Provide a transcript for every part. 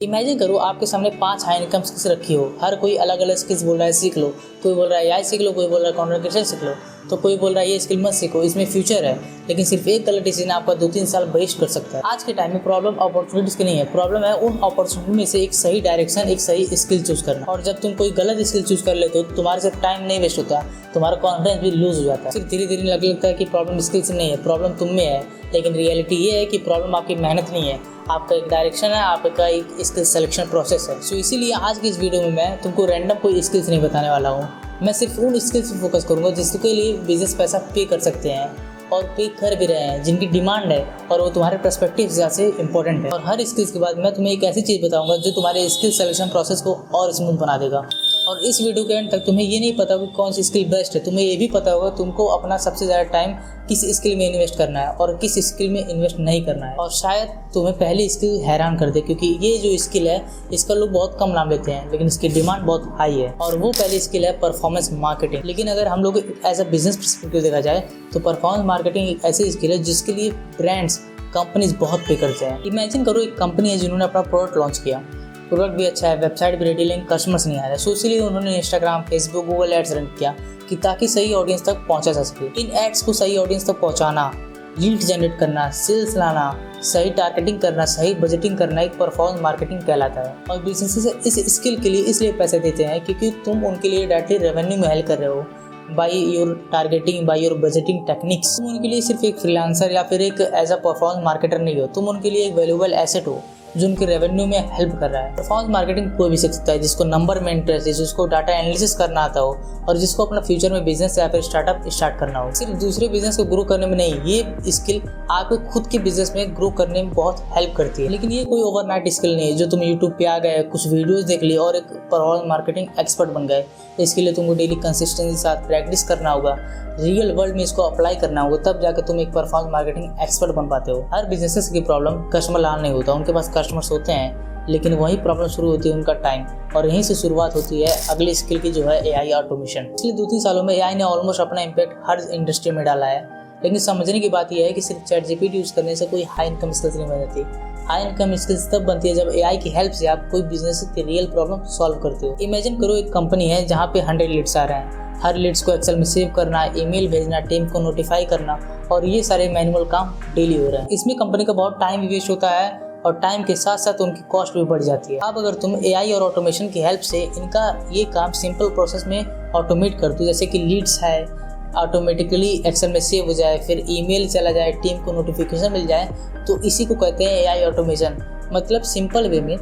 Imagine करो आपके सामने 5 हाई इनकम स्किल्स रखी हो। हर कोई अलग अलग स्किल्स बोल रहा है सीख लो, कोई बोल रहा है एआई सीख लो, कोई बोल रहा है कंटेंट क्रिएशन सीख लो, तो कोई बोल रहा है ये स्किल मत सीखो, इसमें फ्यूचर है। लेकिन सिर्फ एक गलत डिसीजन आपका 2-3 साल वेस्ट कर सकता है। आज के टाइम में प्रॉब्लम अपॉर्चुनिटीज की नहीं है, प्रॉब्लम है उन अपॉर्चुनिटी में से एक सही डायरेक्शन, एक सही स्किल चूज करना। और जब तुम कोई गलत स्किल चूज कर लेते हो तो तुम्हारे सिर्फ टाइम नहीं वेस्ट होता, तुम्हारा कॉन्फिडेंस भी लूज हो जाता है। सिर्फ धीरे धीरे लगता है कि प्रॉब्लम स्किल से नहीं है, प्रॉब्लम तुम में है। लेकिन रियलिटी ये है कि प्रॉब्लम आपकी मेहनत नहीं है, आपका एक डायरेक्शन है, आपका एक स्किल सिलेक्शन प्रोसेस है। सो इसीलिए आज की इस वीडियो में मैं तुमको रैंडम कोई स्किल्स नहीं बताने वाला हूँ। मैं सिर्फ उन स्किल्स पर फोकस करूँगा जिसके लिए बिजनेस पैसा पे कर सकते हैं और पे कर भी रहे हैं, जिनकी डिमांड है और वो तुम्हारे पर्सपेक्टिव से इंपॉर्टेंट है। और हर स्किल्स के बाद मैं तुम्हें एक ऐसी चीज़ बताऊंगा जो तुम्हारे स्किल सिलेक्शन प्रोसेस को और स्मूथ बना देगा। और इस वीडियो के एंड तक तुम्हें ये नहीं पता कि कौन सी स्किल बेस्ट है, तुम्हें ये भी पता होगा तुमको अपना सबसे ज़्यादा टाइम किस स्किल में इन्वेस्ट करना है और किस स्किल में इन्वेस्ट नहीं करना है। और शायद तुम्हें पहली स्किल हैरान कर दे, क्योंकि ये जो स्किल है इसका लोग बहुत कम नाम लेते हैं, लेकिन इसकी डिमांड बहुत हाई है। और वो पहली स्किल है परफॉर्मेंस मार्केटिंग। लेकिन अगर हम लोग एज अ बिजनेस पर्सपेक्टिव देखा जाए तो परफॉर्मेंस मार्केटिंग एक ऐसी स्किल है जिसके लिए ब्रांड्स, कंपनीज बहुत पे करते हैं। इमेजिन करो एक कंपनी है जिन्होंने अपना प्रोडक्ट लॉन्च किया, प्रोडक्ट भी अच्छा है, वेबसाइट भी रेडी, लेकिन कस्टमर्स नहीं आ रहे। सो इसलिए उन्होंने Instagram, Facebook, Google ads run किया कि ताकि सही ऑडियंस तक पहुंचा जा सके। इन एड्स को सही ऑडियंस तक पहुंचाना, लीड जनरेट करना, सेल्स लाना, सही टारगेटिंग करना, सही बजटिंग करना एक परफॉर्मेंस मार्केटिंग कहलाता है। और बिजनेसेस इस स्किल के लिए इसलिए पैसे देते हैं क्योंकि तुम उनके लिए डायरेक्टली रेवेन्यू में हेल्प कर रहे हो by your targeting, by your budgeting techniques. तुम उनके लिए सिर्फ एक फ्रीलांसर या फिर एक एज अ परफॉर्मेंस मार्केटर नहीं हो, तुम उनके लिए एक वैल्यूएबल एसेट हो जो उनके रेवेन्यू में हेल्प कर रहा है। परफॉर्मेंस मार्केटिंग कोई भी सीख सकता है, जिसको नंबर में इंटरेस्ट है, जिसको डाटा एनालिसिस करना आता हो और जिसको अपना फ्यूचर में बिजनेस या फिर स्टार्टअप स्टार्ट करना हो। सिर्फ दूसरे बिजनेस को ग्रो करने में नहीं, ये स्किल आपके खुद के बिजनेस में ग्रो करने में बहुत हेल्प करती है। लेकिन ये कोई ओवरनाइट स्किल नहीं है जो तुम यूट्यूब पे आ गए, कुछ वीडियोस देख ली और एक परफॉर्मेंस मार्केटिंग एक्सपर्ट बन गए। इसके लिए तुमको डेली कंसिस्टेंसी के साथ प्रैक्टिस करना होगा, रियल वर्ल्ड में इसको अप्लाई करना होगा, तब जाकर तुम एक परफॉर्मेंस मार्केटिंग एक्सपर्ट बन पाते हो। हर बिजनेसेस की प्रॉब्लम कस्टमर लाना नहीं होता, उनके पास कस्टमर्स होते हैं, लेकिन वही प्रॉब्लम शुरू होती है उनका टाइम। और यहीं से शुरुआत होती है अगली स्किल की जो है एआई ऑटोमेशन। पिछले 2-3 सालों में एआई ने ऑलमोस्ट अपना इम्पैक्ट हर इंडस्ट्री में डाला है। लेकिन समझने की बात यह है कि सिर्फ चैट जीपीटी यूज़ करने से कोई हाई इनकम स्किल्स नहीं बन जाती। हाई इनकम स्किल्स तब बनती है जब एआई की हेल्प से आप कोई बिजनेस की रियल प्रॉब्लम सॉल्व करते हो। इमेजिन करो एक कंपनी है जहाँ पे 100 लीड्स आ रहे हैं, हर लीड्स को एक्सेल में सेव करना, ईमेल भेजना, टीम को नोटिफाई करना, और ये सारे मैनुअल काम डेली हो रहे हैं। इसमें कंपनी का बहुत टाइम वेस्ट होता है और टाइम के साथ साथ उनकी कॉस्ट भी बढ़ जाती है। अब अगर तुम एआई और ऑटोमेशन की हेल्प से इनका ये काम सिंपल प्रोसेस में ऑटोमेट कर दो, जैसे कि लीड्स है ऑटोमेटिकली एक्सेल में सेव हो जाए, फिर ईमेल चला जाए, टीम को नोटिफिकेशन मिल जाए, तो इसी को कहते हैं एआई ऑटोमेशन। मतलब सिंपल वे में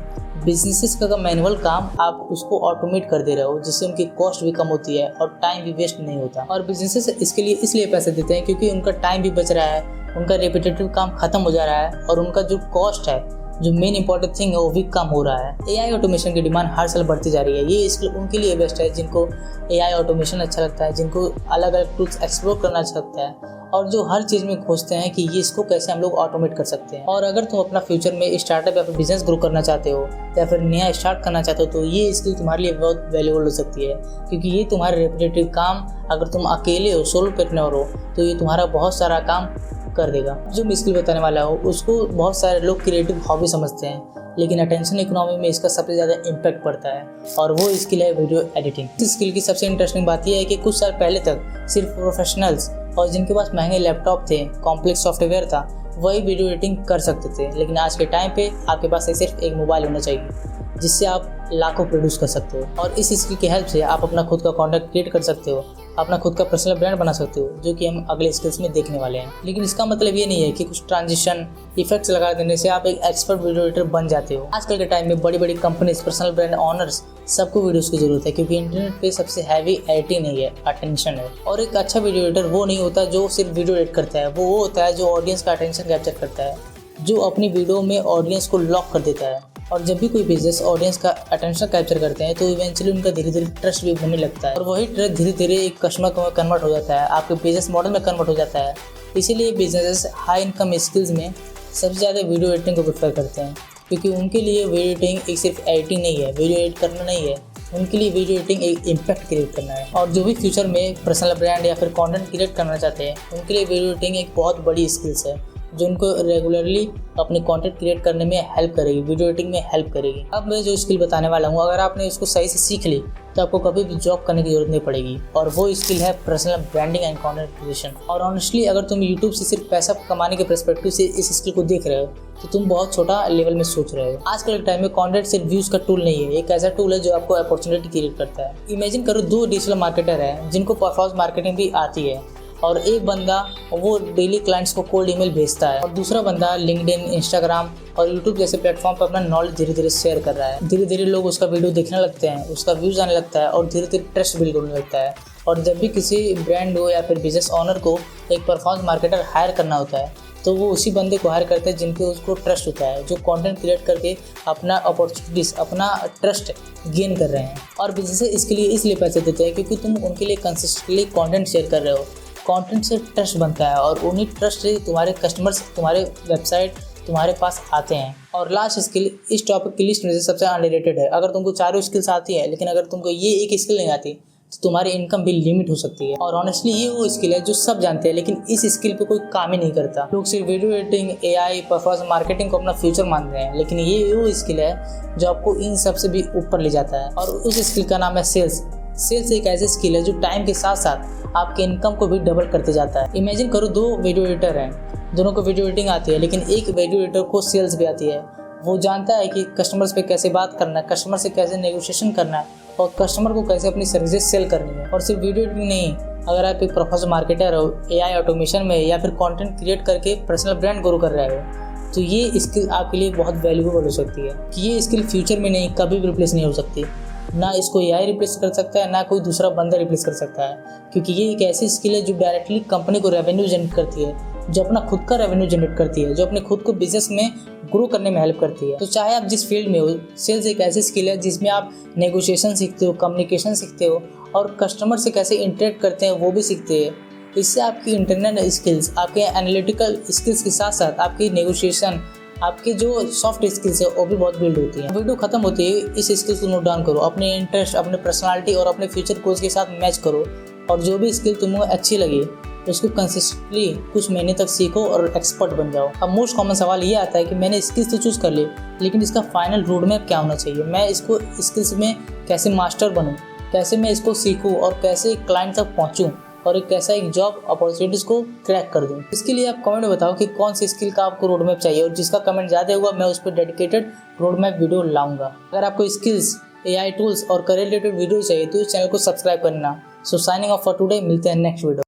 बिजनेसेस का मैनुअल काम आप उसको ऑटोमेट कर दे रहे हो, जिससे उनकी कॉस्ट भी कम होती है और टाइम भी वेस्ट नहीं होता। और बिजनेसेस इसके लिए इसलिए पैसे देते हैं क्योंकि उनका टाइम भी बच रहा है, उनका रिपीटेटिव काम खत्म हो जा रहा है और उनका जो कॉस्ट है, जो मेन इंपॉर्टेंट थिंग है, वो भी कम हो रहा है। एआई ऑटोमेशन की डिमांड हर साल बढ़ती जा रही है। ये स्किल उनके लिए बेस्ट है जिनको एआई ऑटोमेशन अच्छा लगता है, जिनको अलग अलग टूल्स एक्सप्लोर करना अच्छा लगता है और जो हर चीज़ में खोजते हैं कि ये इसको कैसे हम लोग ऑटोमेट कर सकते हैं। और अगर तुम अपना फ्यूचर में स्टार्टअप या फिर बिजनेस ग्रो करना चाहते हो या फिर नया स्टार्ट करना चाहते हो तो ये स्किल तुम्हारे लिए बहुत वैल्यूबल हो सकती है, क्योंकि ये तुम्हारे रिपीटेटिव काम, अगर तुम अकेले हो, सोलो पार्टनर हो, तो ये तुम्हारा बहुत सारा काम कर देगा। जो मैं स्किल बताने वाला हूँ उसको बहुत सारे लोग क्रिएटिव हॉबी समझते हैं, लेकिन अटेंशन इकोनॉमी में इसका सबसे ज़्यादा इम्पैक्ट पड़ता है और वो स्किल है वीडियो एडिटिंग। इस स्किल की सबसे इंटरेस्टिंग बात यह है कि कुछ साल पहले तक सिर्फ प्रोफेशनल्स और जिनके पास महंगे लैपटॉप थे, कॉम्प्लेक्स सॉफ्टवेयर था, वही वीडियो एडिटिंग कर सकते थे। लेकिन आज के टाइम पे आपके पास सिर्फ एक मोबाइल होना चाहिए जिससे आप लाखों प्रोड्यूस कर सकते हो। और इस स्किल की हेल्प से आप अपना खुद का कंटेंट क्रिएट कर सकते हो, अपना खुद का पर्सनल ब्रांड बना सकते हो, जो कि हम अगले स्किल्स में देखने वाले हैं। लेकिन इसका मतलब ये नहीं है कि कुछ ट्रांजिशन इफेक्ट्स लगा देने से आप एक एक्सपर्ट वीडियो एडिटर बन जाते हो। आजकल के टाइम में बड़ी बड़ी कंपनीज, पर्सनल ब्रांड ऑनर्स, सबको वीडियोस की जरूरत है, क्योंकि इंटरनेट पे सबसे हैवी एडिटिंग नहीं है, अटेंशन है। और एक अच्छा वीडियो एडिटर वो नहीं होता जो सिर्फ वीडियो एडिट करता है, वो होता है जो ऑडियंस का अटेंशन कैप्चर करता है, जो अपनी वीडियो में ऑडियंस को लॉक कर देता है। और जब भी कोई बिजनेस ऑडियंस का अटेंशन कैप्चर करते हैं तो इवेंचुअली उनका धीरे धीरे ट्रस्ट भी बनने लगता है और वही ट्रस्ट धीरे धीरे एक कस्टमर में कन्वर्ट हो जाता है, आपके बिजनेस मॉडल में कन्वर्ट हो जाता है। इसीलिए बिजनेसेस हाई इनकम स्किल्स में सबसे ज़्यादा वीडियो एडिटिंग को प्रेफर करते हैं, क्योंकि उनके लिए वीडियो एडिटिंग एक सिर्फ एडिटिंग नहीं है, वीडियो एडिट करना नहीं है, उनके लिए वीडियो एडिटिंग एक इम्पैक्ट क्रिएट करना है। और जो भी फ्यूचर में पर्सनल ब्रांड या फिर कंटेंट क्रिएट करना चाहते हैं उनके लिए वीडियो एडिटिंग एक बहुत बड़ी स्किल्स है जो उनको रेगुलरली अपने कंटेंट क्रिएट करने में हेल्प करेगी, वीडियो एडिटिंग में हेल्प करेगी। अब मैं जो स्किल बताने वाला हूँ, अगर आपने इसको सही से सीख ली तो आपको कभी भी जॉब करने की जरूरत नहीं पड़ेगी, और वो स्किल है personal branding and content creation. और ऑनेस्टली अगर तुम यूट्यूब से सिर्फ पैसा कमाने के पर्सपेक्टिव से इस स्किल को देख रहे हो तो तुम बहुत छोटा लेवल में सोच रहे हो। आजकल के टाइम में कंटेंट सिर्फ व्यूज का टूल नहीं है, एक ऐसा टूल है जो आपको अपॉर्चुनिटी क्रिएट करता है। इमेजिन करो 2 डिजिटल मार्केटर हैं जिनको परफॉर्मेंस मार्केटिंग भी आती है, और एक बंदा वो डेली क्लाइंट्स को कोल्ड ईमेल भेजता है, और दूसरा बंदा लिंक्डइन, इंस्टाग्राम और यूट्यूब जैसे प्लेटफॉर्म पर अपना नॉलेज धीरे धीरे शेयर कर रहा है। धीरे धीरे लोग उसका वीडियो देखने लगते हैं, उसका व्यूज आने लगता है और धीरे धीरे ट्रस्ट बिल्ड होने लगता है। और जब भी किसी ब्रांड को या फिर बिजनेस ऑनर को एक परफॉर्मेंस मार्केटर हायर करना होता है तो वो उसी बंदे को हायर करते हैं जिनके उसको ट्रस्ट होता है, जो कंटेंट क्रिएट करके अपना अपॉर्चुनिटीज, अपना ट्रस्ट गेन कर रहे हैं। और बिजनेस इसके लिए इसलिए पैसे देते हैं क्योंकि तुम उनके लिए कंसिस्टेंटली कंटेंट शेयर कर रहे हो। कंटेंट से ट्रस्ट बनता है और उन्हीं ट्रस्ट से तुम्हारे कस्टमर्स तुम्हारे वेबसाइट तुम्हारे पास आते हैं। और लास्ट स्किल इस टॉपिक की लिस्ट में से सबसे अंडररेटेड है। अगर तुमको चारों स्किल्स आती है लेकिन अगर तुमको ये एक स्किल नहीं आती तो तुम्हारी इनकम भी लिमिट हो सकती है। और ऑनेस्टली ये वो स्किल है जो सब जानते हैं लेकिन इस स्किल पे कोई काम ही नहीं करता। लोग सिर्फ video editing, AI, performance marketing को अपना फ्यूचर मानते हैं, लेकिन ये वो स्किल है जो आपको इन सब से भी ऊपर ले जाता है। और उस स्किल का नाम है सेल्स। सेल्स एक ऐसी स्किल है जो टाइम के साथ साथ आपके इनकम को भी डबल करते जाता है। इमेजिन करो 2 वीडियो एडिटर हैं, दोनों को वीडियो एडिटिंग आती है, लेकिन एक वीडियो एडिटर को सेल्स भी आती है। वो जानता है कि कस्टमर्स पे कैसे बात करना है, कस्टमर से कैसे नेगोशिएशन करना है और कस्टमर को कैसे अपनी सर्विसेज सेल करनी है। और सिर्फ वीडियो एडिटिंग नहीं, अगर आप एक प्रोफेशनल मार्केटर हो, एआई ऑटोमेशन में या फिर कंटेंट क्रिएट करके पर्सनल ब्रांड ग्रो कर रहे हो तो ये स्किल आपके लिए बहुत वैल्यूएबल हो सकती है। कि ये स्किल फ्यूचर में नहीं, कभी भी रिप्लेस नहीं हो सकती। ना इसको एआई रिप्लेस कर सकता है, ना कोई दूसरा बंदा रिप्लेस कर सकता है, क्योंकि ये एक ऐसी स्किल है जो डायरेक्टली कंपनी को रेवेन्यू जनरेट करती है, जो अपना खुद का रेवेन्यू जनरेट करती है, जो अपने खुद को बिजनेस में ग्रो करने में हेल्प करती है। तो चाहे आप जिस फील्ड में हो, सेल्स एक ऐसी स्किल है जिसमें आप नेगोशिएशन सीखते हो, कम्युनिकेशन सीखते हो और कस्टमर से कैसे इंटरेक्ट करते हैं वो भी सीखते हैं। इससे आपकी इंटरनल स्किल्स, आपके एनालिटिकल स्किल्स के साथ साथ आपकी नेगोशिएशन, आपकी जो सॉफ्ट स्किल्स है वो भी बहुत बिल्ड होती है। वीडियो खत्म होती है, इस स्किल्स को नोट डाउन करो, अपने इंटरेस्ट, अपने पर्सनालिटी और अपने फ्यूचर गोल्स के साथ मैच करो, और जो भी स्किल तुम्हें अच्छी लगे उसको कंसिस्टेंटली कुछ महीने तक सीखो और एक्सपर्ट बन जाओ। अब मोस्ट कॉमन सवाल ये आता है कि मैंने स्किल्स तो चूज़ कर ली, लेकिन इसका फाइनल रोड मैप क्या होना चाहिए? मैं इसको स्किल्स में कैसे मास्टर बनूँ, कैसे मैं इसको सीखूँ और कैसे क्लाइंट तक पहुँचूँ और एक कैसा एक जॉब अपॉर्चुनिटीज़ को क्रैक कर दूँ? इसके लिए आप कमेंट में बताओ कि कौन सी स्किल का आपको रोड मैप चाहिए, और जिसका कमेंट ज़्यादा होगा मैं उस पर डेडिकेटेड रोड मैप वीडियो लाऊंगा। अगर आपको स्किल्स, एआई टूल्स और करियर रिलेटेड वीडियो चाहिए तो इस चैनल को सब्सक्राइब करना। सो साइनिंग ऑफ फॉर टुडे, मिलते हैं नेक्स्ट वीडियो।